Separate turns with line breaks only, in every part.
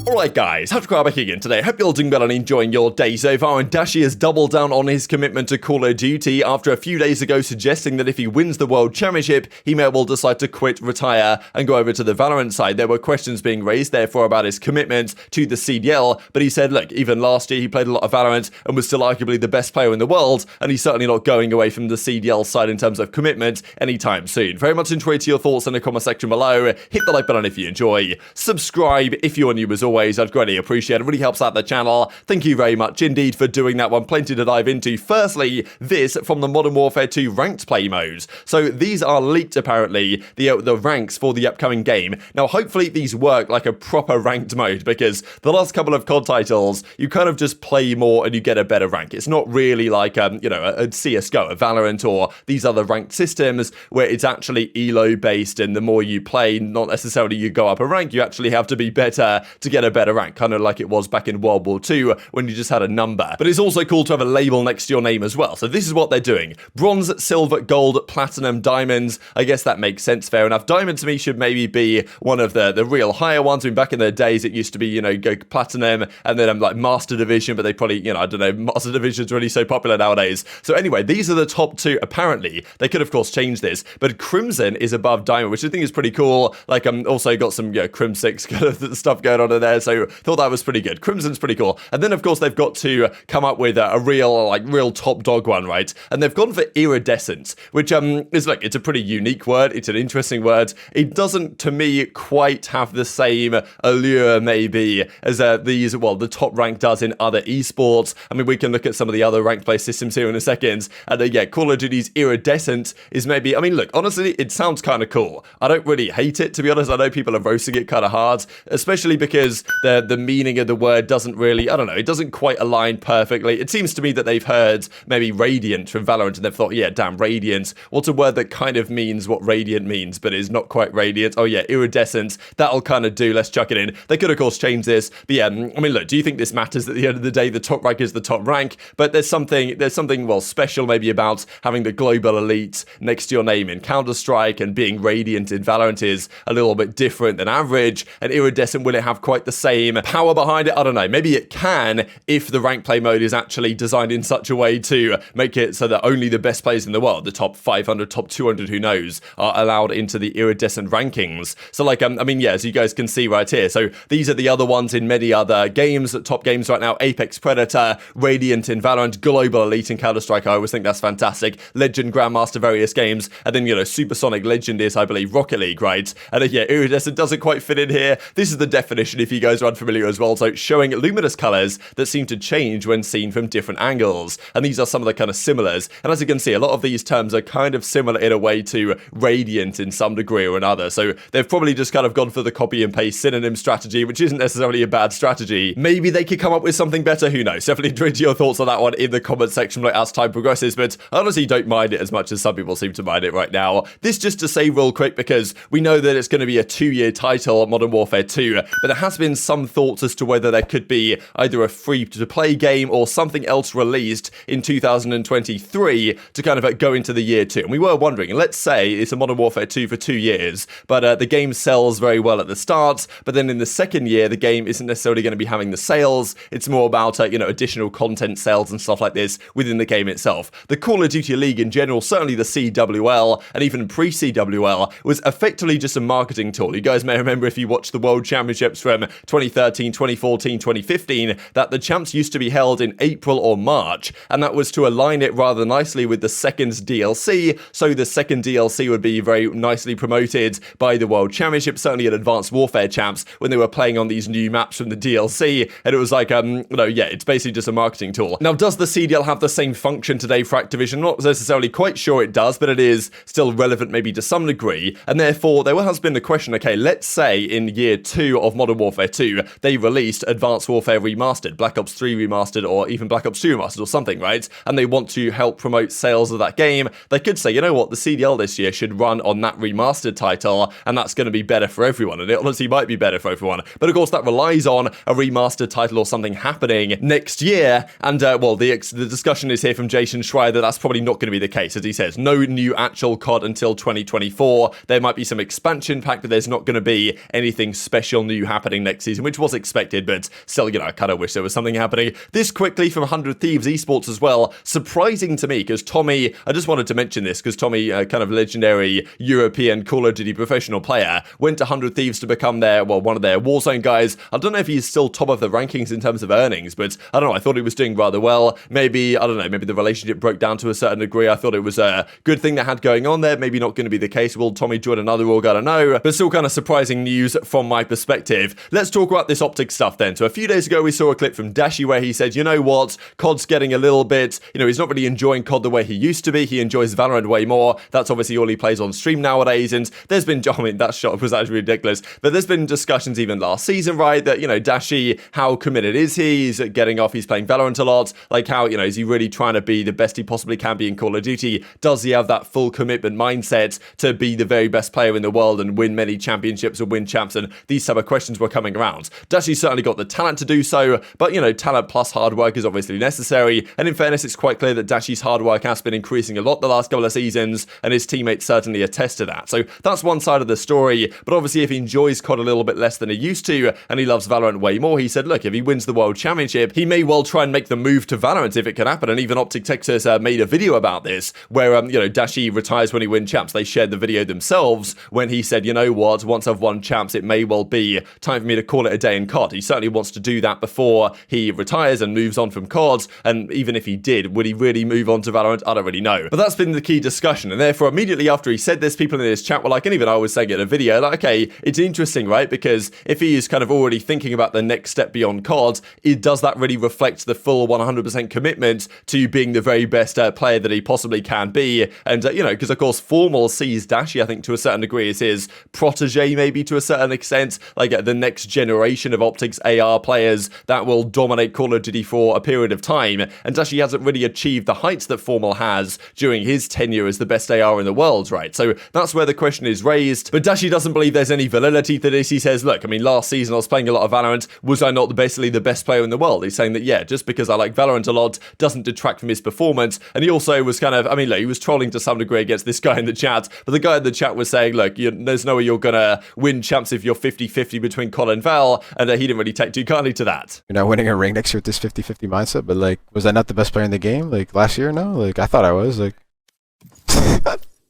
Alright guys, TacticalRab back again today. Hope you're all doing well and enjoying your day so far, and Dashy has doubled down on his commitment to Call of Duty after a few days ago suggesting that if he wins the World Championship, he may well decide to quit, retire, and go over to the Valorant side. There were questions being raised therefore about his commitment to the CDL, but he said, look, even last year he played a lot of Valorant and was still arguably the best player in the world, and he's certainly not going away from the CDL side in terms of commitment anytime soon. Very much enjoyed your thoughts in the comment section below. Hit the like button if you enjoy. Subscribe if you're new as always. I'd greatly appreciate it. It really helps out the channel. Thank you very much indeed for doing that one. Plenty to dive into. Firstly, this from the Modern Warfare 2 ranked play modes. So these are leaked apparently, the ranks for the upcoming game. Now hopefully these work like a proper ranked mode, because the last couple of COD titles, you kind of just play more and you get a better rank. It's not really like a CSGO, a Valorant, or these other ranked systems where it's actually eLLeY based, and the more you play, not necessarily you go up a rank, you actually have to be better to get a better rank, kind of like it was back in World War II when you just had a number. But it's also cool to have a label next to your name as well. So this is what they're doing. Bronze, silver, gold, platinum, diamonds. I guess that makes sense, fair enough. Diamond to me should maybe be one of the real higher ones. I mean, back in the days it used to be, go platinum and then like Master Division, but they probably, I don't know, Master Division's really so popular nowadays. So anyway, these are the top two apparently. They could of course change this, but Crimson is above Diamond, which I think is pretty cool. Like also got some Crim 6 kind of stuff going on in there, so thought that was pretty good. Crimson's pretty cool. And then of course they've got to come up with a real top dog one, right? And they've gone for Iridescent, which is like, it's a pretty unique word. It's an interesting word. It doesn't to me quite have the same allure maybe as the top rank does in other esports. I mean, we can look at some of the other ranked play systems here in a second. And Call of Duty's Iridescent is maybe, I mean, look, honestly, it sounds kind of cool. I don't really hate it, to be honest. I know people are roasting it kind of hard, especially because the meaning of the word doesn't really, I don't know, it doesn't quite align perfectly. It seems to me that they've heard maybe Radiant from Valorant and they've thought, yeah, damn, Radiant. What's a word that kind of means what Radiant means, but is not quite Radiant? Oh yeah, Iridescent. That'll kind of do. Let's chuck it in. They could, of course, change this. But yeah, I mean, look, do you think this matters at the end of the day? The top rank is the top rank, but there's something, well, special maybe about having the global elite next to your name in Counter-Strike, and being Radiant in Valorant is a little bit different than average. And Iridescent, will it have quite the same power behind it? I don't know. Maybe it can if the rank play mode is actually designed in such a way to make it so that only the best players in the world, the top 500, top 200, who knows, are allowed into the Iridescent rankings. So like, I mean, yeah, as you guys can see right here. So these are the other ones in many other games, top games right now. Apex Predator, Radiant in Valorant, Global Elite in Counter-Strike. I always think that's fantastic. Legend, Grandmaster, various games. And then, Supersonic Legend is, I believe, Rocket League, right? And then, yeah, Iridescent doesn't quite fit in here. This is the definition if you guys are unfamiliar as well. So showing luminous colors that seem to change when seen from different angles. And these are some of the kind of similars. And as you can see, a lot of these terms are kind of similar in a way to Radiant in some degree or another. So they've probably just kind of gone for the copy and paste synonym strategy, which isn't necessarily a bad strategy. Maybe they could come up with something better, who knows? Definitely drink your thoughts on that one in the comment section as time progresses, but I honestly don't mind it as much as some people seem to mind it right now. This just to say real quick, because we know that it's going to be a 2-year title, Modern Warfare 2, but there has been some thoughts as to whether there could be either a free-to-play game or something else released in 2023 to kind of go into the year 2. And we were wondering, let's say it's a Modern Warfare 2 for 2 years, but the game sells very well at the start, but then in the second year, the game isn't necessarily going to be having the sales. It's more about, additional content sales and stuff like this within the game itself. The Call of Duty League in general, certainly the CWL and even pre-CWL, was effectively just a marketing tool. You guys may remember if you watched the World Championships from 2013, 2014, 2015, that the champs used to be held in April or March, and that was to align it rather nicely with the second DLC, so the second DLC would be very nicely promoted by the World Championship, certainly at Advanced Warfare champs, when they were playing on these new maps from the DLC, and it was like, it's basically just a marketing tool. Now, does the CDL have the same function today for Activision? Not necessarily quite sure it does, but it is still relevant maybe to some degree, and therefore there has been the question, okay, let's say in year 2 of Modern Warfare 2, they released Advanced Warfare Remastered, Black Ops 3 Remastered, or even Black Ops 2 Remastered or something, right? And they want to help promote sales of that game. They could say, you know what, the CDL this year should run on that remastered title, and that's going to be better for everyone, and it honestly might be better for everyone. But of course, that relies on a remastered title or something happening next year, and the discussion is here from Jason Schreier that that's probably not going to be the case. As he says, no new actual COD until 2024. There might be some expansion pack, but there's not going to be anything special new happening next season, which was expected, but still, you know, I kind of wish there was something happening this quickly from 100 Thieves Esports as well. Surprising to me, because Tommy, I just wanted to mention this, because Tommy, kind of legendary European Call of Duty professional player, went to 100 Thieves to become their, well, one of their Warzone guys. I don't know if he's still top of the rankings in terms of earnings, but I don't know, I thought he was doing rather well. Maybe, I don't know, maybe the relationship broke down to a certain degree. I thought it was a good thing they had going on there. Maybe not going to be the case. Will Tommy join another org? I don't know, but still kind of surprising news from my perspective. Let's talk about this OpTic stuff then. So a few days ago, we saw a clip from Dashy where he said, you know what, COD's getting a little bit, you know, he's not really enjoying COD the way he used to be. He enjoys Valorant way more. That's obviously all he plays on stream nowadays. And there's been, I mean, that shot was actually ridiculous, but there's been discussions even last season, right, that, you know, Dashy, how committed is he? He's getting off, he's playing Valorant a lot. Like, how, you know, is he really trying to be the best he possibly can be in Call of Duty? Does he have that full commitment mindset to be the very best player in the world and win many championships or win champs? And these type of questions were coming around. Dashy's certainly got the talent to do so, but, you know, talent plus hard work is obviously necessary. And in fairness, it's quite clear that Dashy's hard work has been increasing a lot the last couple of seasons, and his teammates certainly attest to that. So that's one side of the story. But obviously, if he enjoys COD a little bit less than he used to, and he loves Valorant way more, he said, look, if he wins the World Championship, he may well try and make the move to Valorant if it can happen. And even OpTic Texas made a video about this, where, you know, Dashy retires when he wins champs. They shared the video themselves when he said, you know what, once I've won champs, it may well be time for me to call it a day in COD. He certainly wants to do that before he retires and moves on from COD. And even if he did, would he really move on to Valorant? I don't really know. But that's been the key discussion. And therefore, immediately after he said this, people in this chat were like, and even I was saying it in a video, like, okay, it's interesting, right? Because if he is kind of already thinking about the next step beyond COD, does that really reflect the full 100% commitment to being the very best player that he possibly can be? And, you know, because of course, Formal sees Dashy, I think, to a certain degree as his protege, maybe to a certain extent, like the next generation of OpTic's AR players that will dominate Call of Duty for a period of time. And Dashy hasn't really achieved the heights that Formal has during his tenure as the best AR in the world, right? So that's where the question is raised. But Dashy doesn't believe there's any validity to this. He says, look, I mean, last season I was playing a lot of Valorant. Was I not basically the best player in the world? He's saying that, yeah, just because I like Valorant a lot doesn't detract from his performance. And he also was kind of, I mean, look, he was trolling to some degree against this guy in the chat, but the guy in the chat was saying, look, there's no way you're gonna win champs if you're 50-50 between Col and Val, and he didn't really take too kindly to that.
You're not winning a ring next year with this 50-50 mindset, but like, was I not the best player in the game? Like last year? No, like I thought I was. Like,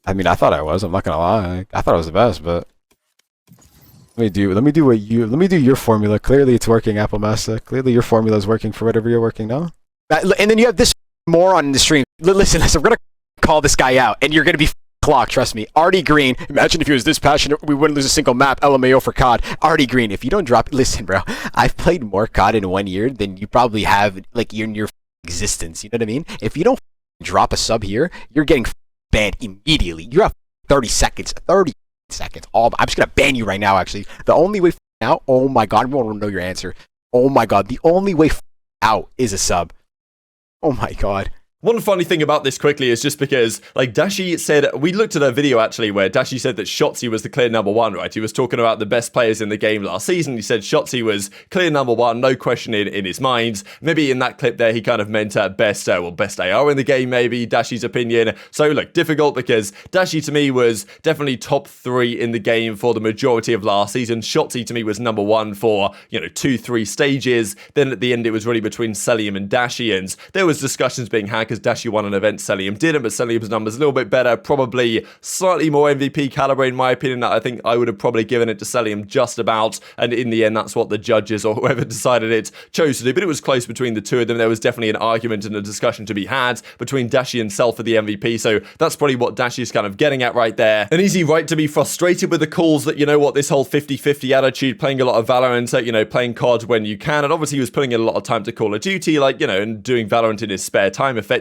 I mean, I thought I was. I'm not gonna lie. Like, I thought I was the best, but let me do your formula. Clearly, it's working, Apple Master. Clearly, your formula is working for whatever you're working now.
And then you have this moron in the stream. Listen, we're gonna call this guy out, and you're gonna be clocked. Trust me. Artie Green. Imagine if he was this passionate, we wouldn't lose a single map. LMAO for COD. Artie Green. If you don't drop, listen, bro. I've played more COD in 1 year than you probably have like in your existence. You know what I mean? If you don't drop a sub here, you're getting banned immediately. You have 30 seconds. 30 seconds. I'm just gonna ban you right now. Actually, the only way out. Oh my god, everyone will know your answer. Oh my god, the only way out is a sub. Oh my god.
One funny thing about this quickly is just because, like, Dashy said, we looked at a video actually where Dashy said that Shotzzy was the clear number one, right? He was talking about the best players in the game last season. He said Shotzzy was clear number one, no question in his mind. Maybe in that clip there, he kind of meant best AR in the game, maybe, Dashy's opinion. So, look, difficult because Dashy to me was definitely top 3 in the game for the majority of last season. Shotzzy to me was number 1 for, 2-3 stages. Then at the end, it was really between Cellium and Dashy, and there was discussions being had because Dashy won an event, Cellium didn't, but Cellium's numbers a little bit better, probably slightly more MVP caliber in my opinion. I think I would have probably given it to Cellium just about, and in the end that's what the judges or whoever decided it chose to do, but it was close between the two of them. There was definitely an argument and a discussion to be had between Dashy and Cell for the MVP, so that's probably what Dashy's kind of getting at right there. An easy right to be frustrated with the calls that, this whole 50-50 attitude, playing a lot of Valorant, playing COD when you can, and obviously he was putting in a lot of time to Call of Duty, and doing Valorant in his spare time effectively.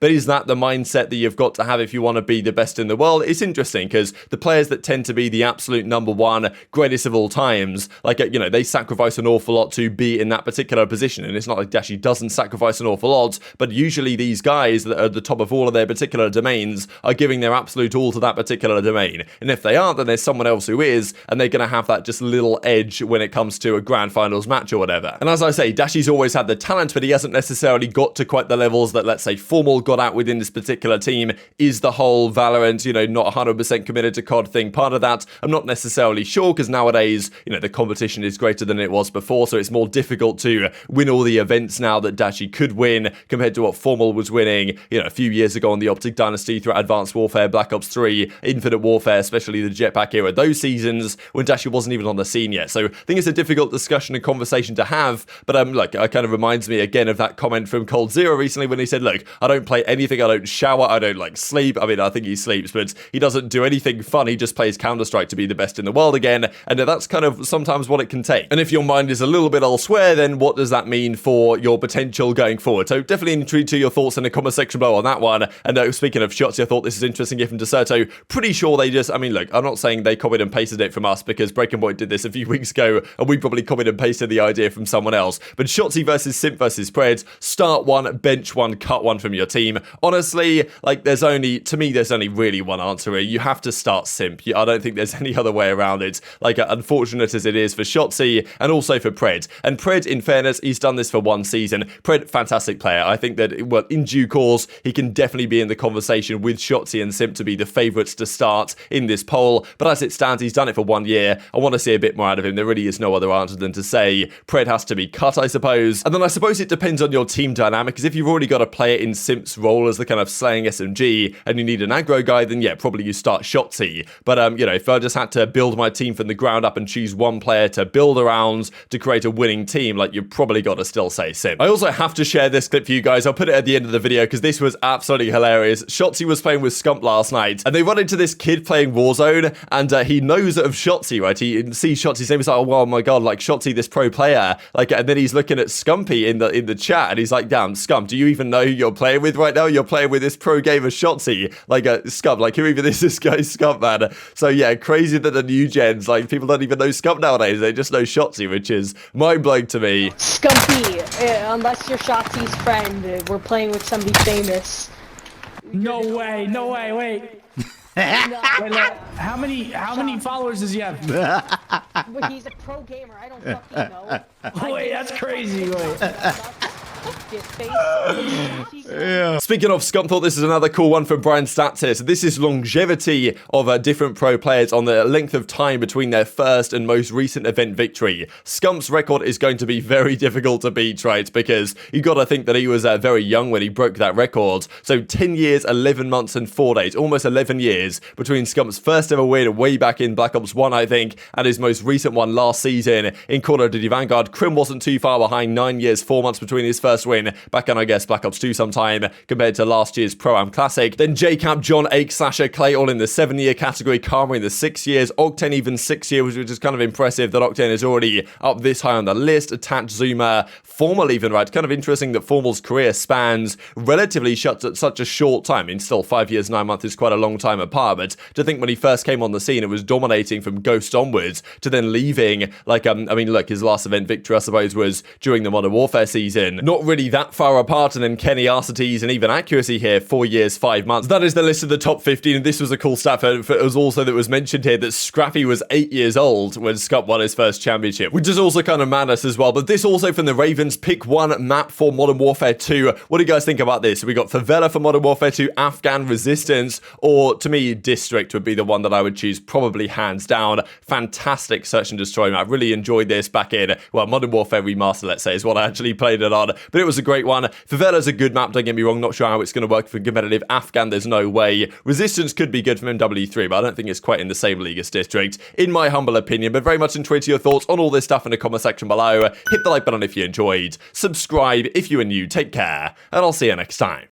But is that the mindset that you've got to have if you want to be the best in the world? It's interesting because the players that tend to be the absolute number one, greatest of all times, they sacrifice an awful lot to be in that particular position. And it's not like Dashy doesn't sacrifice an awful lot, but usually these guys that are at the top of all of their particular domains are giving their absolute all to that particular domain. And if they aren't, then there's someone else who is, and they're going to have that just little edge when it comes to a grand finals match or whatever. And as I say, Dashy's always had the talent, but he hasn't necessarily got to quite the levels that, let's say, say, Formal got out within this particular team. Is the whole Valorant, not 100% committed to COD thing part of that? I'm not necessarily sure, because nowadays, the competition is greater than it was before, so it's more difficult to win all the events now that Dashy could win compared to what Formal was winning, a few years ago on the OpTic Dynasty through Advanced Warfare, Black Ops 3, Infinite Warfare, especially the Jetpack era, those seasons when Dashy wasn't even on the scene yet. So I think it's a difficult discussion and conversation to have, but look, it kind of reminds me again of that comment from Cold Zero recently when he said, look, I don't play anything, I don't shower, I don't sleep. I mean, I think he sleeps, but he doesn't do anything fun. He just plays Counter-Strike to be the best in the world again, and that's kind of sometimes what it can take. And if your mind is a little bit elsewhere, then what does that mean for your potential going forward? So definitely intrigued to your thoughts in the comment section below on that one. And speaking of Shotzzy, I thought this is interesting here from Deserto. Pretty sure they just, look, I'm not saying they copied and pasted it from us, because Breaking Point did this a few weeks ago, and we probably copied and pasted the idea from someone else. But Shotzzy versus Simp versus Pred, start one, bench one, cut one from your team. Honestly, there's only really one answer here. You have to start Simp. I don't think there's any other way around it. Unfortunate as it is for Shotzzy and also for Pred. And Pred, in fairness, he's done this for one season. Pred, fantastic player. I think that, well, in due course, he can definitely be in the conversation with Shotzzy and Simp to be the favourites to start in this poll. But as it stands, he's done it for 1 year. I want to see a bit more out of him. There really is no other answer than to say Pred has to be cut, I suppose. And then I suppose it depends on your team dynamic, because if you've already got a player in Simp's role as the kind of slaying SMG and you need an aggro guy, then yeah, probably you start Shotzzy. But if I just had to build my team from the ground up and choose one player to build around to create a winning team, you've probably got to still say Simp. I also have to share this clip for you guys. I'll put it at the end of the video because this was absolutely hilarious. Shotzzy was playing with Scump last night, and they run into this kid playing Warzone, and he knows of Shotzzy, right? He sees Shotzy's name, he's like, oh my god, Shotzzy, this pro player. And then he's looking at Scumpy in the chat, and he's like, damn, Scump, do you even know who you're playing with right now? You're playing with this pro gamer Shotzzy. Scump, who even is this guy Scump, man? So yeah, crazy that the new gens, people don't even know Scump nowadays. They just know Shotzzy, which is mind-blowing to me.
Scumpy, unless you're Shotzy's friend, we're playing with somebody famous.
No way, wait. Wait, look, how many followers does he have?
But he's a pro gamer, I don't fucking know.
Wait, that's crazy,
Speaking of Scump, thought this is another cool one from Brian Stats here. So this is longevity of different pro players on the length of time between their first and most recent event victory. Scump's record is going to be very difficult to beat, right? Because you got to think that he was very young when he broke that record. So 10 years, 11 months and 4 days, almost 11 years between Scump's first ever win way back in Black Ops 1, I think, and his most recent one last season in Call of Duty Vanguard. Crim wasn't too far behind, 9 years, 4 months between his first win back in, I guess, Black Ops 2 sometime compared to last year's Pro-Am Classic. Then JCap, John, Ake, Slasher, Clay all in the 7-year category, Karma in the 6 years, Octane even 6 years, which is kind of impressive that Octane is already up this high on the list. Attach, Zuma, Formal even, right? Kind of interesting that Formal's career spans relatively such a short time. I mean, still 5 years, 9 months is quite a long time apart, but to think when he first came on the scene, it was dominating from Ghost onwards to then leaving, look, his last event victory, I suppose, was during the Modern Warfare season. Not really that far apart, and then Kenny, Arcitys, and even Accuracy here, 4 years, 5 months. That is the list of the top 15, and this was a cool stat for it was also that was mentioned here that Scrappy was 8 years old when Scump won his first championship, which is also kind of madness as well. But this also from the Ravens, pick one map for Modern Warfare 2. What do you guys think about this? We got Favela for Modern Warfare 2, Afghan, Resistance, or to me, District would be the one that I would choose, probably hands down. Fantastic Search and Destroy map. Really enjoyed this back in, well, Modern Warfare Remaster, let's say, is what I actually played it on. But it was a great one. Favela's a good map, don't get me wrong. Not sure how it's going to work for competitive. Afghan, there's no way. Resistance could be good from MW3, but I don't think it's quite in the same league as District, in my humble opinion. But very much intrigued to your thoughts on all this stuff in the comment section below. Hit the like button if you enjoyed. Subscribe if you are new. Take care, and I'll see you next time.